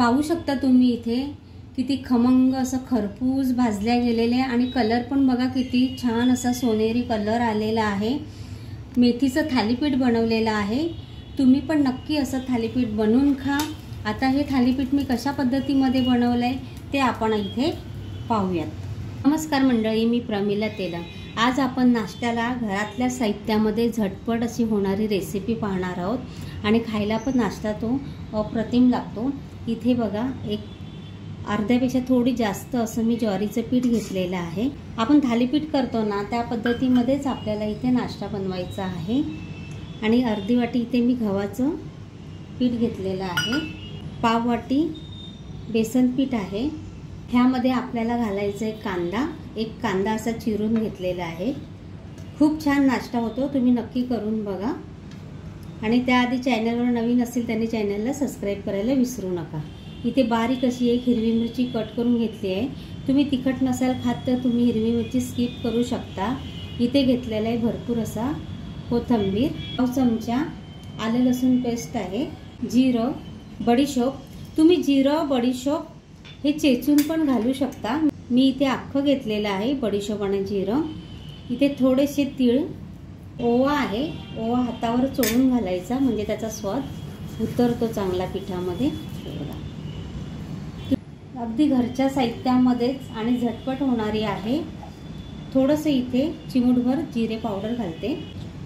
पाहू शकता तुम्ही इथे किती खमंग असं खरपूस भाजल्या गेलेले आणि कलर पण बघा किती छान असा सोनेरी कलर आलेला आहे। मेथीचं थालीपीठ बनवलेलं आहे। तुम्ही पण नक्की असं थालीपीठ बनवून खा। आता हे थालीपीठ मी कशा पद्धतीमध्ये बनवलंय ते आपण इथे पाहूयात। नमस्कार मंडळी, मी प्रमिला तेलंग। आज आपण नाश्त्याला घरातल्या साहित्यामध्ये झटपट अशी होणारी रेसिपी पाहणार आहोत आणि खायला पण नाश्ता तो अप्रतिम लागतो। इथे बघा एक अर्ध्यापेक्षा थोडी जास्त असं मी ज्वारीचं पीठ घेतलेलं आहे। आपण थालीपीठ करतो ना त्या पद्धतीमध्येच आपल्याला इथे नाश्ता बनवायचा आहे। आणि अर्धी वाटी इथे मी गव्हाचं पीठ घेतलेलं आहे। पाव वाटी बेसन पीठ आहे। ह्यामध्ये आपल्याला घालायचं एक कांदा असा चिरून घेतलेला आहे। खूप छान नाश्ता होतो, तुम्ही नक्की करून बघा। आणि त्याआधी चॅनलवर नवीन असेल त्यांनी चॅनलला सबस्क्राइब करायला विसरू नका। इथे बारीक अशी एक हिरवी मिरची कट करून घेतली आहे। तुम्ही तिखट नसाल खात तर तुम्ही हिरवी मिरची स्किप करू शकता। इथे घेतलेला आहे भरपूर असा कोथिंबीर, 1 चमचा आलं लसूण पेस्ट आहे, जिरं, बडीशोप। तुम्ही जिरं बडीशोप हे चेचून पण घालू शकता। मी इथे अख्खं घेतलेलं आहे बडीशोप आणि जिरं। इथे थोडेसे तीळ, ओवा आहे, ओवा हातावर चोळून घालायचा म्हणजे त्याचा स्वाद उतरतो चांगला पिठामध्ये। अगदी घरच्या साहित्यामध्येच आणि झटपट होणारी आहे। थोडंसं इथे चिमूटभर जिरे पावडर घालते,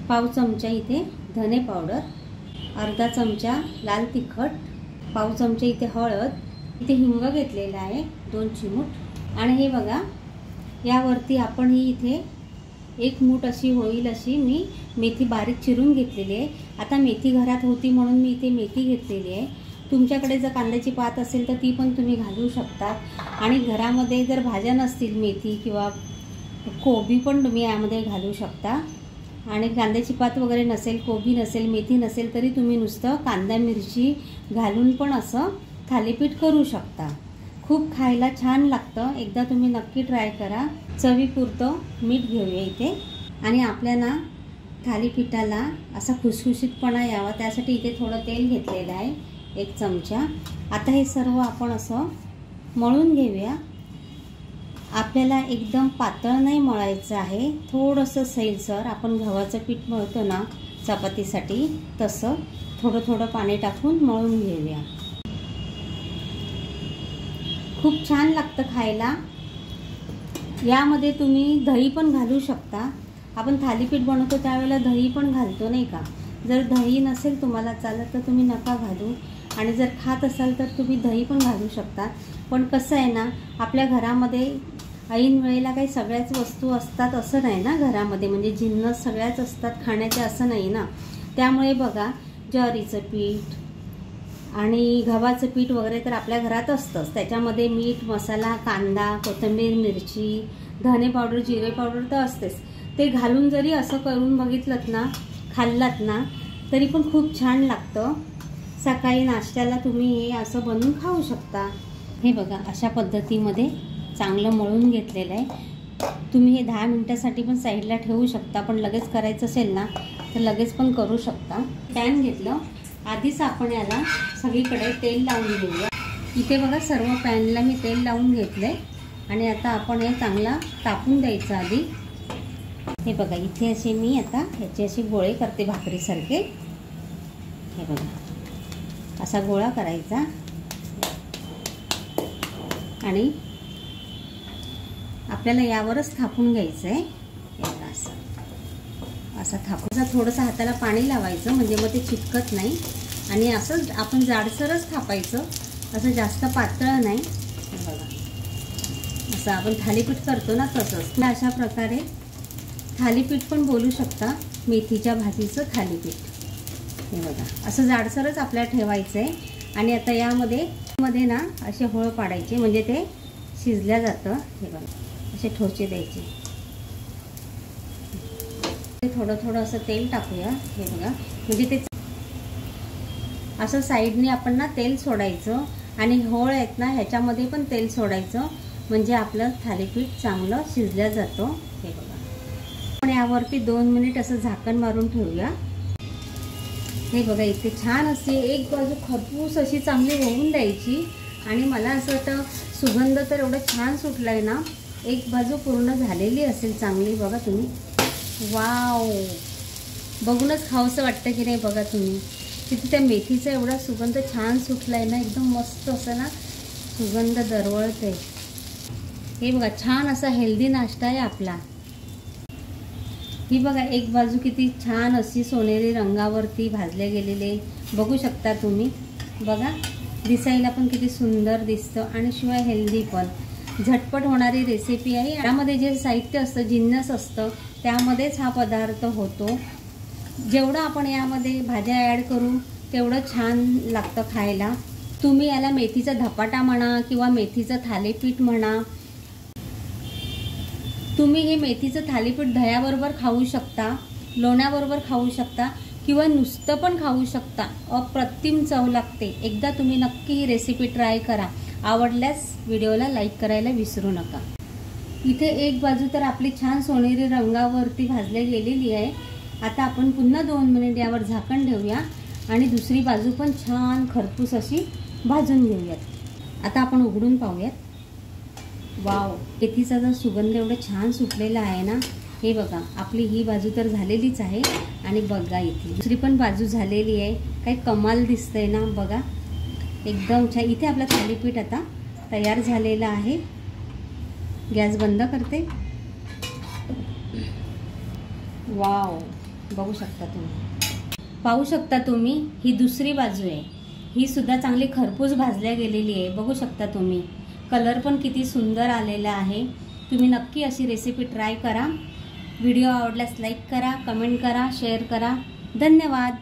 पाव चमचा इथे धने पावडर, अर्धा चमचा लाल तिखट, पाव चमचा इथे हळद, इथे हिंग घेतलेला आहे 2 चिमूट। आणि हे बघा यावरती आपण ही इथे 1 मूठ अशी होईल अशी मी मेथी बारीक चिरून घेतलेली आहे। आता मेथी घरात होती म्हणून मी इथे मेथी घेतलेली आहे। तुमच्याकडे जर कांद्याची पात असेल तर ती पण तुम्ही घालू शकता। आणि घरामध्ये जर भाज्या नसतील मेथी किंवा कोबी पण तुम्ही यामध्ये घालू शकता। आणि कांद्याची पात वगैरे नसेल, कोबी नसेल, मेथी नसेल तरी तुम्ही नुसतं कांदा मिरची घालून पण असं थालीपीठ करू शकता। खूप खायला छान लागतं, एकदा तुम्ही नक्की ट्राय करा। चवीपुरतं मीठ घेऊया इथे। आणि आपल्याला थालीपीठाला असा खुसखुशीतपणा यावा त्यासाठी इथे थोडं तेल घेतलेलं आहे 1 चमचा। आता हे सर्व आपण असं मळून घेऊया। आपल्याला एकदम पातळ नाही मळायचं आहे, थोडंसं सैलसर आपण गव्हाचं पीठ मळतो ना चपातीसाठी तसं थोडं थोडं पाणी टाकून मळून घेऊया। खूप छान लागतं खायला। यामध्ये तुम्ही दही पण घालू शकता। आपण थालीपीठ बनवतो त्यावेळेला दही पण घालतो नाही का। जर दही नसेल तुम्हाला चालत तर तुम्ही नका घालू, आणि जर खात असाल तर तुम्ही दही पण घालू शकता। पण कसं आहे ना, आपल्या घरामध्ये ऐन वेळेला काही सगळ्याच वस्तू असतात असं नाही ना घरामध्ये, म्हणजे जिन्नस सगळ्याच असतात खाण्याचे असं नाही ना। त्यामुळे बघा ज्वारीचं पीठ आणि गव्हाचं पीठ वगैरे तर आपल्या घरात असतंच। त्याच्यामध्ये मीठ, मसाला, कांदा, कोथिंबीर, मिरची, धने पावडर, जिरे पावडर तर असतेच। ते घालून जरी असं करून बघितलं ना, खाल्लात ना तरी पण खूप छान लागतं। सकाळी नाश्त्याला तुम्ही हे असं बनवून खाऊ शकता। हे बघा अशा पद्धतीमध्ये चांगलं मळून घेतलेलं आहे। तुम्ही हे 10 मिनिटासाठी पण साईडला ठेवू शकता, पण लगेच करायचं असेल ना तर लगेच पण करू शकता। पॅन घेतलं, आधीच आपण याला सगळीकडे तेल लावून घेऊया। इथे बघा सर्व पॅनला मी तेल लावून घेतलंय आणि आता आपण हे चांगला तापून द्यायचं आधी। हे बघा इथे असे मी आता ह्याचे असे गोळे करते भाकरीसारखे। हे बघा असा गोळा करायचा आणि आपल्याला यावरच थापून घ्यायचं आहे। असं थापून थोडंसं हाताला पाणी लावायचं म्हणजे मग ते चिटकत नाही। आणि असं आपण जाडसरच थापायचं, असं जास्त पातळ नाही। बघा असं आपण थालीपीठ करतो ना तसंच। अशा प्रकारे थालीपीठ पण बोलू शकता, मेथीच्या भाजीचं थालीपीठ। हे बघा असं जाडसरच आपल्याला ठेवायचं आहे। आणि आता यामध्ये ना असे होळ पाडायचे म्हणजे ते शिजल्या जातं। हे बघा असे ठोचे द्यायचे। थोडं थोडं असं तेल टाकूया। हे बघा म्हणजे ते असं साईडने आपण ना तेल सोडायचं आणि होळ आहेत ना ह्याच्यामध्ये पण तेल सोडायचं म्हणजे आपलं थालीपीठ चांगलं शिजल्या जातं। हे बघा आपण यावरती 2 मिनिट असं झाकण मारून ठेवूया। हे बघा इथे छान अशी एक बाजू खरपूस अशी चांगली होऊन द्यायची आणि मला असं वाटतं सुगंध तर एवढं छान सुटला आहे ना, एक बाजू पूर्ण झालेली असेल चांगली. बघा तुम्ही, वाव, बघूनच खावंसं वाटतं की नाही. बघा तुम्ही किती त्या मेथीचा एवढा सुगंध छान सुटला आहे ना, एकदम मस्त असं ना सुगंध दरवळते. हे बघा छान असा हेल्दी नाश्ता आहे आपला. ही बघा एक बाजू किती छान अशी सोनेरी रंगावरती भाजले गेलेले बघू शकता तुम्ही. बघा दिसायला पण किती सुंदर दिसतं आणि शिवाय हेल्दी पण. झटपट होणारी रेसिपी आहे. यामध्ये जे साहित्य असतं, जिन्नस असतं, त्यामध्येच हा पदार्थ होतो. जेवढं आपण यामध्ये भाज्या ॲड करू तेवढं छान लागतं खायला. तुम्ही याला मेथीचा धपाटा म्हणा किंवा मेथीचं थालीपीठ म्हणा. तुम्ही हे मेथीचं थालीपीठ दह्याबरोबर खाऊ शकता, लोण्याबरोबर खाऊ शकता किंवा नुसतं पण खाऊ शकता. अप्रतिम चव लागते. एकदा तुम्ही नक्की ही रेसिपी ट्राय करा. आवडल्यास व्हिडिओला लाईक करायला विसरू नका. इथे एक बाजू तर आपली छान सोनेरी रंगावरती भाजली गेलेली आहे. आता आपण पुन्हा 2 मिनिट यावर झाकण ठेवूया आणि दुसरी बाजू पण छान खरपूस अशी भाजून घेऊयात. आता आपण उघडून पाहूयात. वाव, मेथीचा जो सुगंध एवढा छान सुटलेला आहे ना. हे बघा आपली ही बाजू तर झालेलीच आहे आणि बघा इथे दुसरी पण बाजू झालेली आहे. काही कमाल दिसतंय ना. बघा एकदम छान. इथे आपलं थालीपीठ आता तयार झालेलं आहे. गॅस बंद करते. वाव, बघू शकता तुम्ही, पाहू शकता तुम्ही. ही दुसरी बाजू आहे, ही सुद्धा चांगली खरपूस भाजल्या गेलेली आहे. बघू शकता तुम्ही, कलर पण किती सुंदर आलेला आहे. तुम्ही नक्की अशी रेसिपी ट्राय करा. व्हिडिओ आवडल्यास लाईक करा, कमेंट करा, शेअर करा. धन्यवाद.